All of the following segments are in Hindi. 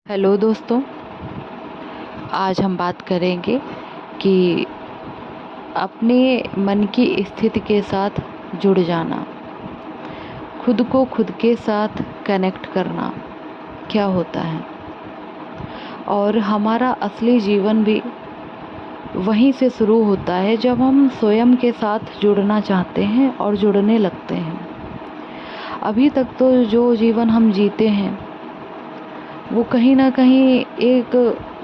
हेलो दोस्तों, आज हम बात करेंगे कि अपने मन की स्थिति के साथ जुड़ जाना, खुद को खुद के साथ कनेक्ट करना क्या होता है और हमारा असली जीवन भी वहीं से शुरू होता है जब हम स्वयं के साथ जुड़ना चाहते हैं और जुड़ने लगते हैं। अभी तक तो जो जीवन हम जीते हैं वो कहीं ना कहीं एक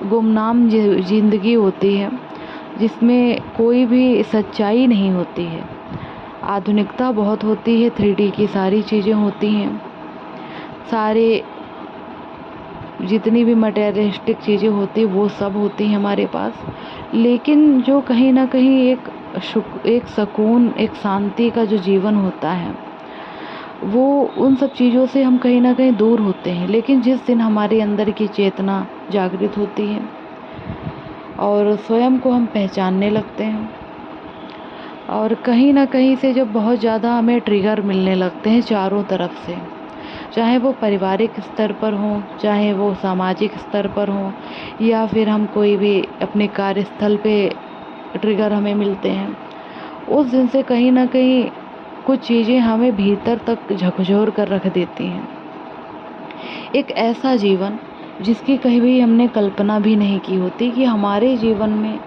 गुमनाम ज़िंदगी होती है जिसमें कोई भी सच्चाई नहीं होती है। आधुनिकता बहुत होती है, 3D की सारी चीज़ें होती हैं, सारे जितनी भी मटेरियलिस्टिक चीज़ें होती वो सब होती हैं हमारे पास, लेकिन जो कहीं ना कहीं एक सुकून, एक शांति का जो जीवन होता है वो उन सब चीज़ों से हम कहीं ना कहीं दूर होते हैं। लेकिन जिस दिन हमारे अंदर की चेतना जागृत होती है और स्वयं को हम पहचानने लगते हैं और कहीं ना कहीं से जब बहुत ज़्यादा हमें ट्रिगर मिलने लगते हैं चारों तरफ से, चाहे वो पारिवारिक स्तर पर हो, चाहे वो सामाजिक स्तर पर हो, या फिर हम कोई भी अपने कार्यस्थल पे ट्रिगर हमें मिलते हैं, उस दिन से कहीं ना कहीं कुछ चीज़ें हमें भीतर तक झकझोर कर रख देती हैं। एक ऐसा जीवन जिसकी कहीं भी हमने कल्पना भी नहीं की होती कि हमारे जीवन में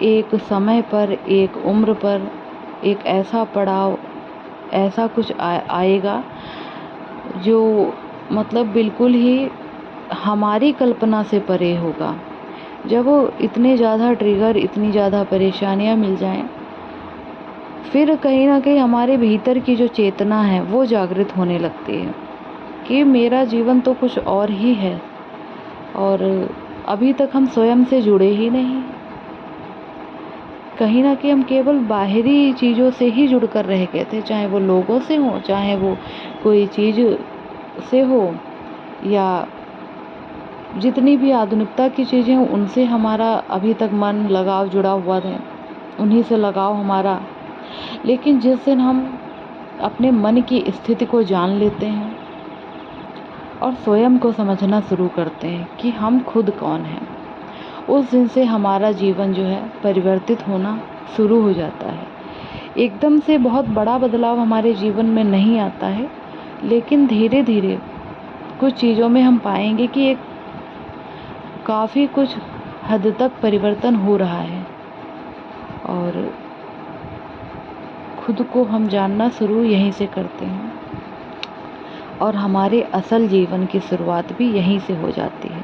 एक समय पर, एक उम्र पर एक ऐसा पड़ाव, ऐसा कुछ आएगा जो मतलब बिल्कुल ही हमारी कल्पना से परे होगा। जब वो इतने ज़्यादा ट्रिगर, इतनी ज़्यादा परेशानियां मिल जाएं, फिर कहीं ना कहीं हमारे भीतर की जो चेतना है वो जागृत होने लगती है कि मेरा जीवन तो कुछ और ही है और अभी तक हम स्वयं से जुड़े ही नहीं। कहीं ना कहीं हम केवल बाहरी चीज़ों से ही जुड़कर रह गए थे, चाहे वो लोगों से हो, चाहे वो कोई चीज़ से हो, या जितनी भी आधुनिकता की चीज़ें हों उनसे हमारा अभी तक मन लगाव जुड़ा हुआ है, उन्हीं से लगाव हमारा। लेकिन जिस दिन हम अपने मन की स्थिति को जान लेते हैं और स्वयं को समझना शुरू करते हैं कि हम खुद कौन हैं, उस दिन से हमारा जीवन जो है परिवर्तित होना शुरू हो जाता है। एकदम से बहुत बड़ा बदलाव हमारे जीवन में नहीं आता है, लेकिन धीरे धीरे कुछ चीज़ों में हम पाएंगे कि एक काफ़ी कुछ हद तक परिवर्तन हो रहा है और खुद को हम जानना शुरू यहीं से करते हैं और हमारे असल जीवन की शुरुआत भी यहीं से हो जाती है।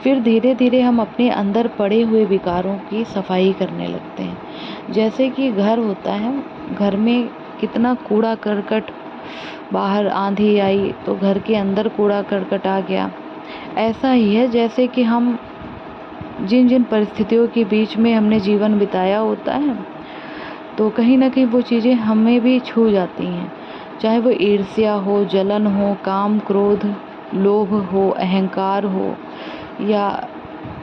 फिर धीरे धीरे हम अपने अंदर पड़े हुए विकारों की सफाई करने लगते हैं। जैसे कि घर होता है, घर में कितना कूड़ा करकट, बाहर आंधी आई तो घर के अंदर कूड़ा करकट आ गया। ऐसा ही है जैसे कि हम जिन जिन परिस्थितियों के बीच में हमने जीवन बिताया होता है तो कहीं ना कहीं वो चीज़ें हमें भी छू जाती हैं, चाहे वो ईर्ष्या हो, जलन हो, काम, क्रोध, लोभ हो, अहंकार हो या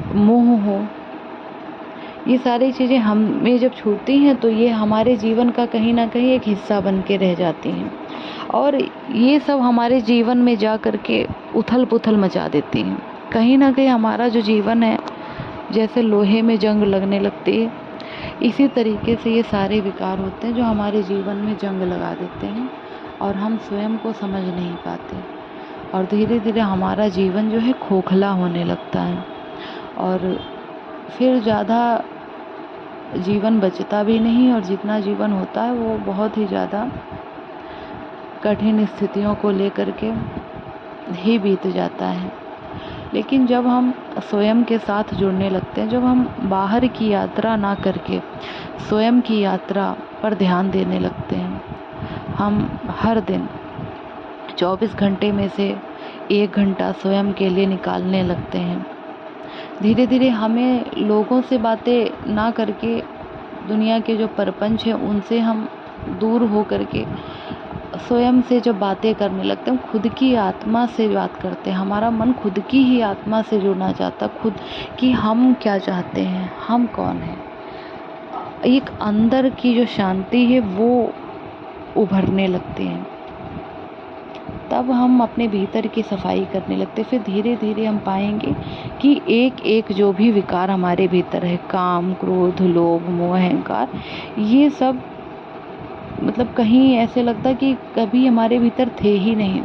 मोह हो। ये सारी चीज़ें हमें जब छूती हैं तो ये हमारे जीवन का कहीं ना कहीं एक हिस्सा बन के रह जाती हैं और ये सब हमारे जीवन में जा कर के उथल पुथल मचा देती हैं। कहीं ना कहीं हमारा जो जीवन है जैसे लोहे में जंग लगने लगती है, इसी तरीके से ये सारे विकार होते हैं जो हमारे जीवन में जंग लगा देते हैं और हम स्वयं को समझ नहीं पाते और धीरे धीरे हमारा जीवन जो है खोखला होने लगता है और फिर ज़्यादा जीवन बचता भी नहीं और जितना जीवन होता है वो बहुत ही ज़्यादा कठिन स्थितियों को लेकर के ही बीत जाता है। लेकिन जब हम स्वयं के साथ जुड़ने लगते हैं, जब हम बाहर की यात्रा ना करके स्वयं की यात्रा पर ध्यान देने लगते हैं, हम हर दिन 24 घंटे में से 1 घंटा स्वयं के लिए निकालने लगते हैं। धीरे धीरे हमें लोगों से बातें ना करके दुनिया के जो परपंच हैं उनसे हम दूर हो करके स्वयं से जब बातें करने लगते हैं, खुद की आत्मा से बात करते हैं। हमारा मन खुद की ही आत्मा से जुड़ना चाहता, खुद कि हम क्या चाहते हैं, हम कौन हैं। एक अंदर की जो शांति है वो उभरने लगती है। तब हम अपने भीतर की सफाई करने लगते। फिर धीरे धीरे हम पाएंगे कि एक एक जो भी विकार हमारे भीतर है, काम, क्रोध, लोभ, मोह, अहंकार, ये सब मतलब कहीं ऐसे लगता कि कभी हमारे भीतर थे ही नहीं,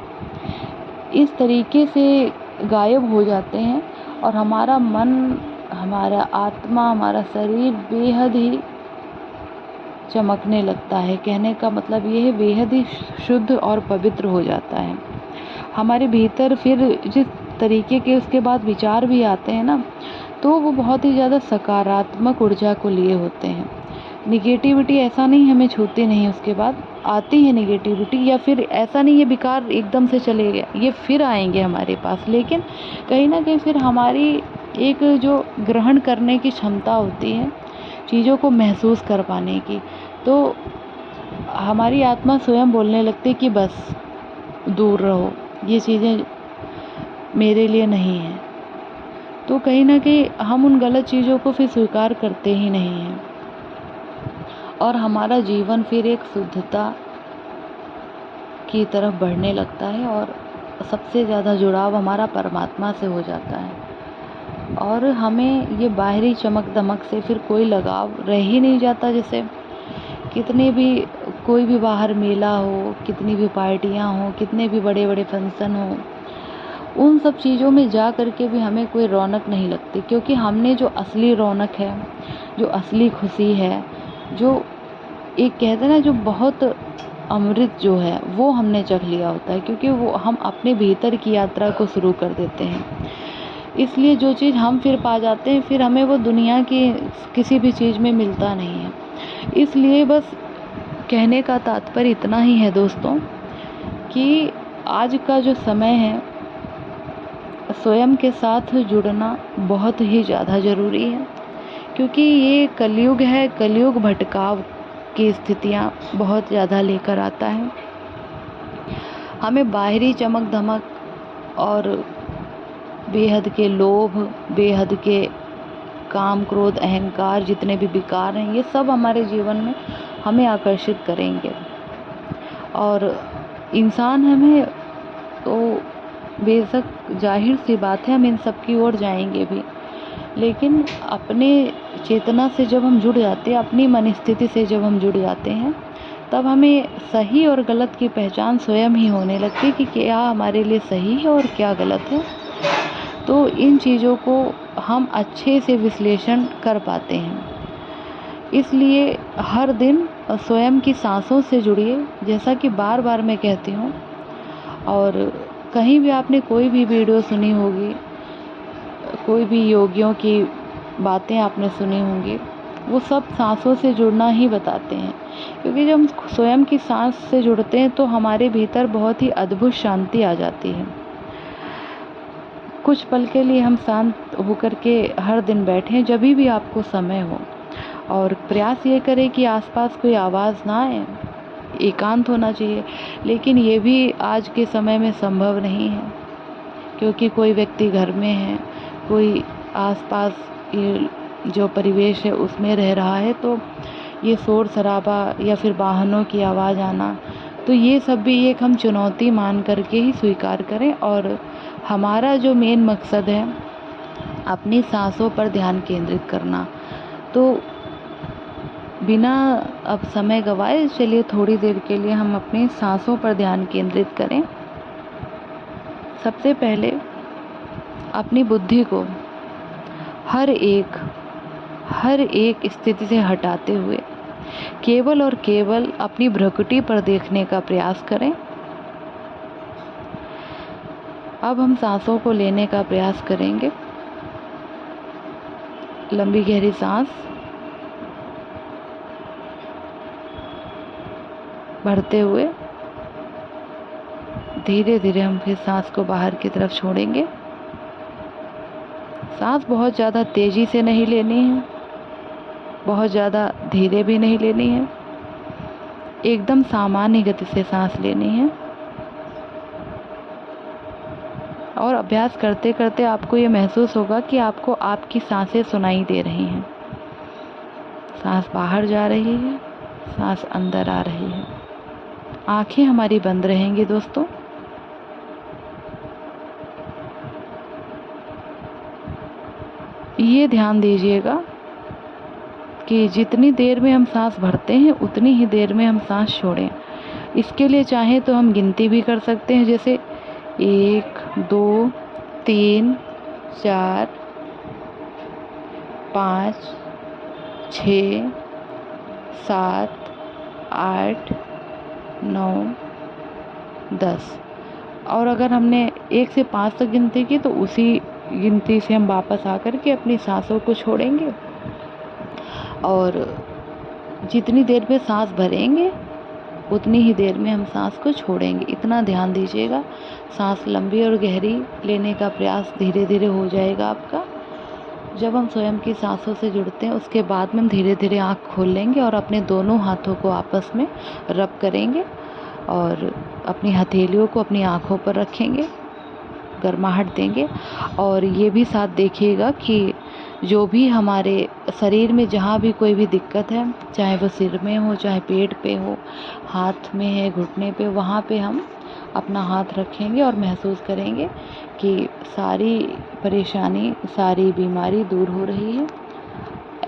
इस तरीके से गायब हो जाते हैं। और हमारा मन, हमारा आत्मा, हमारा शरीर बेहद ही चमकने लगता है। कहने का मतलब ये है, बेहद ही शुद्ध और पवित्र हो जाता है हमारे भीतर। फिर जिस तरीके के उसके बाद विचार भी आते हैं ना, तो वो बहुत ही ज़्यादा सकारात्मक ऊर्जा को लिए होते हैं। निगेटिविटी ऐसा नहीं हमें छूती नहीं, उसके बाद आती है निगेटिविटी, या फिर ऐसा नहीं है विकार एकदम से चले गए, ये फिर आएंगे हमारे पास, लेकिन कहीं ना कहीं फिर हमारी एक जो ग्रहण करने की क्षमता होती है चीज़ों को महसूस कर पाने की, तो हमारी आत्मा स्वयं बोलने लगती है कि बस दूर रहो, ये चीज़ें मेरे लिए नहीं हैं। तो कहीं ना कहीं हम उन गलत चीज़ों को फिर स्वीकार करते ही नहीं हैं, और हमारा जीवन फिर एक शुद्धता की तरफ बढ़ने लगता है, और सबसे ज़्यादा जुड़ाव हमारा परमात्मा से हो जाता है। और हमें ये बाहरी चमक दमक से फिर कोई लगाव रह ही नहीं जाता। जैसे कितने भी, कोई भी बाहर मेला हो, कितनी भी पार्टियां हो, कितने भी बड़े बड़े फंक्शन हो, उन सब चीज़ों में जा कर के भी हमें कोई रौनक नहीं लगती, क्योंकि हमने जो असली रौनक है, जो असली खुशी है, जो एक कहते हैं ना, जो बहुत अमृत जो है, वो हमने चख लिया होता है, क्योंकि वो हम अपने भीतर की यात्रा को शुरू कर देते हैं। इसलिए जो चीज़ हम फिर पा जाते हैं, फिर हमें वो दुनिया की किसी भी चीज़ में मिलता नहीं है। इसलिए बस कहने का तात्पर्य इतना ही है दोस्तों, कि आज का जो समय है, स्वयं के साथ जुड़ना बहुत ही ज़्यादा ज़रूरी है, क्योंकि ये कलयुग है। कलयुग भटकाव की स्थितियाँ बहुत ज़्यादा लेकर आता है। हमें बाहरी चमक धमक और बेहद के लोभ, बेहद के काम, क्रोध, अहंकार, जितने भी विकार हैं, ये सब हमारे जीवन में हमें आकर्षित करेंगे। और इंसान हमें, तो बेशक जाहिर सी बात है, हम इन सब की ओर जाएंगे भी, लेकिन अपने चेतना से जब हम जुड़ जाते हैं, अपनी मन स्थिति से जब हम जुड़ जाते हैं, तब हमें सही और गलत की पहचान स्वयं ही होने लगती है कि क्या हमारे लिए सही है और क्या गलत है। तो इन चीज़ों को हम अच्छे से विश्लेषण कर पाते हैं। इसलिए हर दिन स्वयं की सांसों से जुड़िए, जैसा कि बार बार मैं कहती हूँ। और कहीं भी आपने कोई भी वीडियो सुनी होगी, कोई भी योगियों की बातें आपने सुनी होंगी, वो सब सांसों से जुड़ना ही बताते हैं, क्योंकि जब हम स्वयं की सांस से जुड़ते हैं तो हमारे भीतर बहुत ही अद्भुत शांति आ जाती है। कुछ पल के लिए हम शांत होकर के हर दिन बैठें, जब भी आपको समय हो, और प्रयास ये करें कि आसपास कोई आवाज़ ना आए, एकांत होना चाहिए। लेकिन ये भी आज के समय में संभव नहीं है, क्योंकि कोई व्यक्ति घर में है, कोई आसपास ये जो परिवेश है उसमें रह रहा है, तो ये शोर शराबा या फिर वाहनों की आवाज़ आना, तो ये सब भी एक हम चुनौती मान करके ही स्वीकार करें। और हमारा जो मेन मकसद है अपनी सांसों पर ध्यान केंद्रित करना, तो बिना अब समय गवाए चलिए थोड़ी देर के लिए हम अपनी सांसों पर ध्यान केंद्रित करें। सबसे पहले अपनी बुद्धि को हर एक स्थिति से हटाते हुए केवल और केवल अपनी भ्रुकुटी पर देखने का प्रयास करें। अब हम सांसों को लेने का प्रयास करेंगे। लंबी गहरी सांस भरते हुए धीरे धीरे हम फिर सांस को बाहर की तरफ छोड़ेंगे। सांस बहुत ज़्यादा तेज़ी से नहीं लेनी है, बहुत ज़्यादा धीरे भी नहीं लेनी है, एकदम सामान्य गति से सांस लेनी है। और अभ्यास करते करते आपको ये महसूस होगा कि आपको आपकी सांसें सुनाई दे रही हैं। सांस बाहर जा रही है, सांस अंदर आ रही है। आंखें हमारी बंद रहेंगी दोस्तों। ये ध्यान दीजिएगा कि जितनी देर में हम सांस भरते हैं उतनी ही देर में हम सांस छोड़ें। इसके लिए चाहें तो हम गिनती भी कर सकते हैं, जैसे 1 2 3 4 5 6 7 8 9 10। और अगर हमने 1 से 5 तक गिनती की तो उसी गिनती से हम वापस आकर के अपनी सांसों को छोड़ेंगे, और जितनी देर में सांस भरेंगे उतनी ही देर में हम सांस को छोड़ेंगे। इतना ध्यान दीजिएगा। सांस लंबी और गहरी लेने का प्रयास धीरे धीरे हो जाएगा आपका। जब हम स्वयं की सांसों से जुड़ते हैं उसके बाद में हम धीरे धीरे आँख खोल लेंगे और अपने दोनों हाथों को आपस में रब करेंगे और अपनी हथेलियों को अपनी आँखों पर रखेंगे, गर्माहट देंगे। और ये भी साथ देखिएगा कि जो भी हमारे शरीर में जहाँ भी कोई भी दिक्कत है, चाहे वो सिर में हो, चाहे पेट पे हो, हाथ में है, घुटने पे, वहाँ पे हम अपना हाथ रखेंगे और महसूस करेंगे कि सारी परेशानी, सारी बीमारी दूर हो रही है।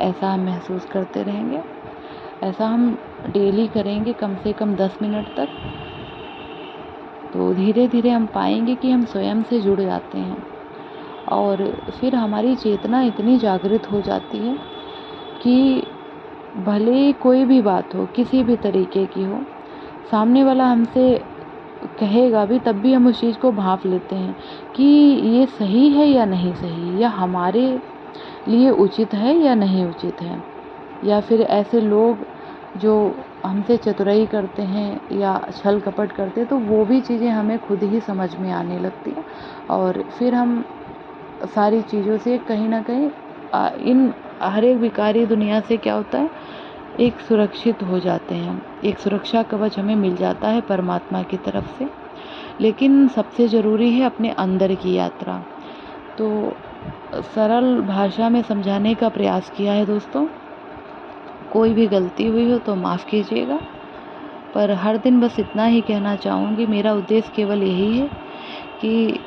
ऐसा हम महसूस करते रहेंगे। ऐसा हम डेली करेंगे कम से कम 10 मिनट तक, तो धीरे धीरे हम पाएंगे कि हम स्वयं से जुड़ जाते हैं और फिर हमारी चेतना इतनी जागृत हो जाती है कि भले कोई भी बात हो, किसी भी तरीके की हो, सामने वाला हमसे कहेगा भी तब भी हम उस चीज़ को भांप लेते हैं कि ये सही है या नहीं सही, या हमारे लिए उचित है या नहीं उचित है। या फिर ऐसे लोग जो हमसे चतुराई करते हैं या छल कपट करते हैं, तो वो भी चीज़ें हमें खुद ही समझ में आने लगती हैं और फिर हम सारी चीज़ों से कहीं ना कहीं इन हर एक विकारी दुनिया से क्या होता है, एक सुरक्षित हो जाते हैं। एक सुरक्षा कवच हमें मिल जाता है परमात्मा की तरफ से। लेकिन सबसे ज़रूरी है अपने अंदर की यात्रा। तो सरल भाषा में समझाने का प्रयास किया है दोस्तों। कोई भी गलती हुई हो तो माफ़ कीजिएगा, पर हर दिन बस इतना ही कहना चाहूँगी, मेरा उद्देश्य केवल यही है कि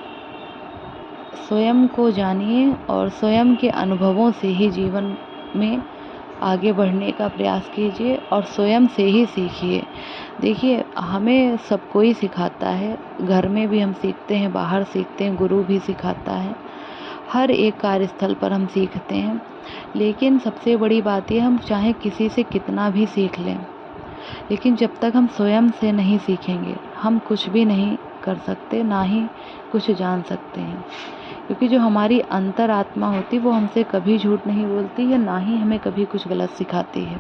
स्वयं को जानिए और स्वयं के अनुभवों से ही जीवन में आगे बढ़ने का प्रयास कीजिए और स्वयं से ही सीखिए। देखिए, हमें सब कोई सिखाता है, घर में भी हम सीखते हैं, बाहर सीखते हैं, गुरु भी सिखाता है, हर एक कार्यस्थल पर हम सीखते हैं। लेकिन सबसे बड़ी बात यह, हम चाहे किसी से कितना भी सीख लें, लेकिन जब तक हम स्वयं से नहीं सीखेंगे हम कुछ भी नहीं कर सकते, ना ही कुछ जान सकते हैं। क्योंकि जो हमारी अंतरात्मा होती वो हमसे कभी झूठ नहीं बोलती है, ना ही हमें कभी कुछ गलत सिखाती है।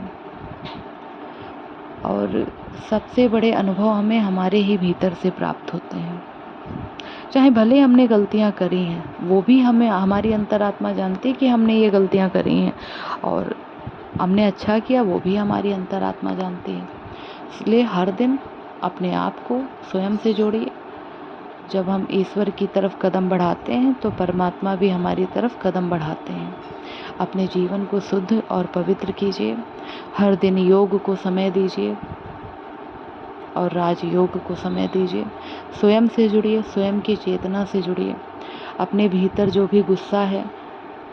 और सबसे बड़े अनुभव हमें हमारे ही भीतर से प्राप्त होते हैं। चाहे भले हमने गलतियां करी हैं, वो भी हमें, हमारी अंतरात्मा जानती है कि हमने ये गलतियां करी हैं, और हमने अच्छा किया वो भी हमारी अंतरात्मा जानती है। इसलिए हर दिन अपने आप को स्वयं से जोड़िए। जब हम ईश्वर की तरफ कदम बढ़ाते हैं तो परमात्मा भी हमारी तरफ कदम बढ़ाते हैं। अपने जीवन को शुद्ध और पवित्र कीजिए। हर दिन योग को समय दीजिए और राजयोग को समय दीजिए। स्वयं से जुड़िए, स्वयं की चेतना से जुड़िए। अपने भीतर जो भी गुस्सा है,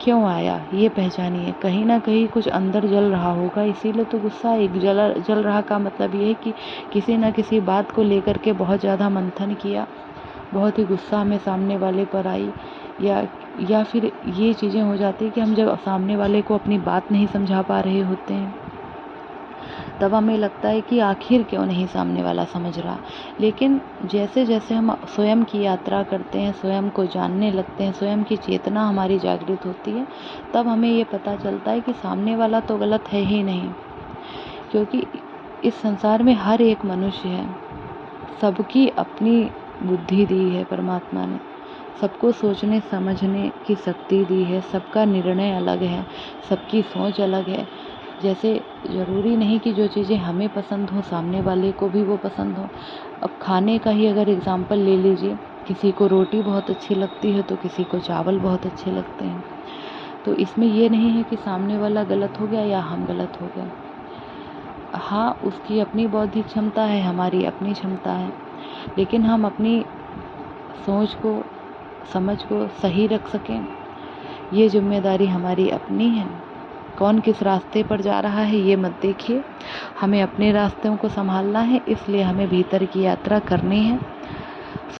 क्यों आया ये पहचानिए। कहीं ना कहीं कुछ अंदर जल रहा होगा, इसीलिए तो गुस्सा एक जल रहा का मतलब ये है कि किसी न किसी बात को लेकर के बहुत ज़्यादा मंथन किया, बहुत ही गुस्सा हमें सामने वाले पर आई, या फिर ये चीज़ें हो जाती है कि हम जब सामने वाले को अपनी बात नहीं समझा पा रहे होते हैं तब हमें लगता है कि आखिर क्यों नहीं सामने वाला समझ रहा। लेकिन जैसे जैसे हम स्वयं की यात्रा करते हैं, स्वयं को जानने लगते हैं, स्वयं की चेतना हमारी जागृत होती है, तब हमें ये पता चलता है कि सामने वाला तो गलत है ही नहीं। क्योंकि इस संसार में हर एक मनुष्य है, सबकी अपनी बुद्धि दी है परमात्मा ने, सबको सोचने समझने की शक्ति दी है, सबका निर्णय अलग है, सबकी सोच अलग है। जैसे ज़रूरी नहीं कि जो चीज़ें हमें पसंद हो सामने वाले को भी वो पसंद हो। अब खाने का ही अगर एग्जाम्पल ले लीजिए, किसी को रोटी बहुत अच्छी लगती है तो किसी को चावल बहुत अच्छे लगते हैं। तो इसमें ये नहीं है कि सामने वाला गलत हो गया या हम गलत हो गए। हाँ, उसकी अपनी बौद्धिक क्षमता है, हमारी अपनी क्षमता है, लेकिन हम अपनी सोच को, समझ को सही रख सकें, ये जिम्मेदारी हमारी अपनी है। कौन किस रास्ते पर जा रहा है ये मत देखिए, हमें अपने रास्तों को संभालना है, इसलिए हमें भीतर की यात्रा करनी है।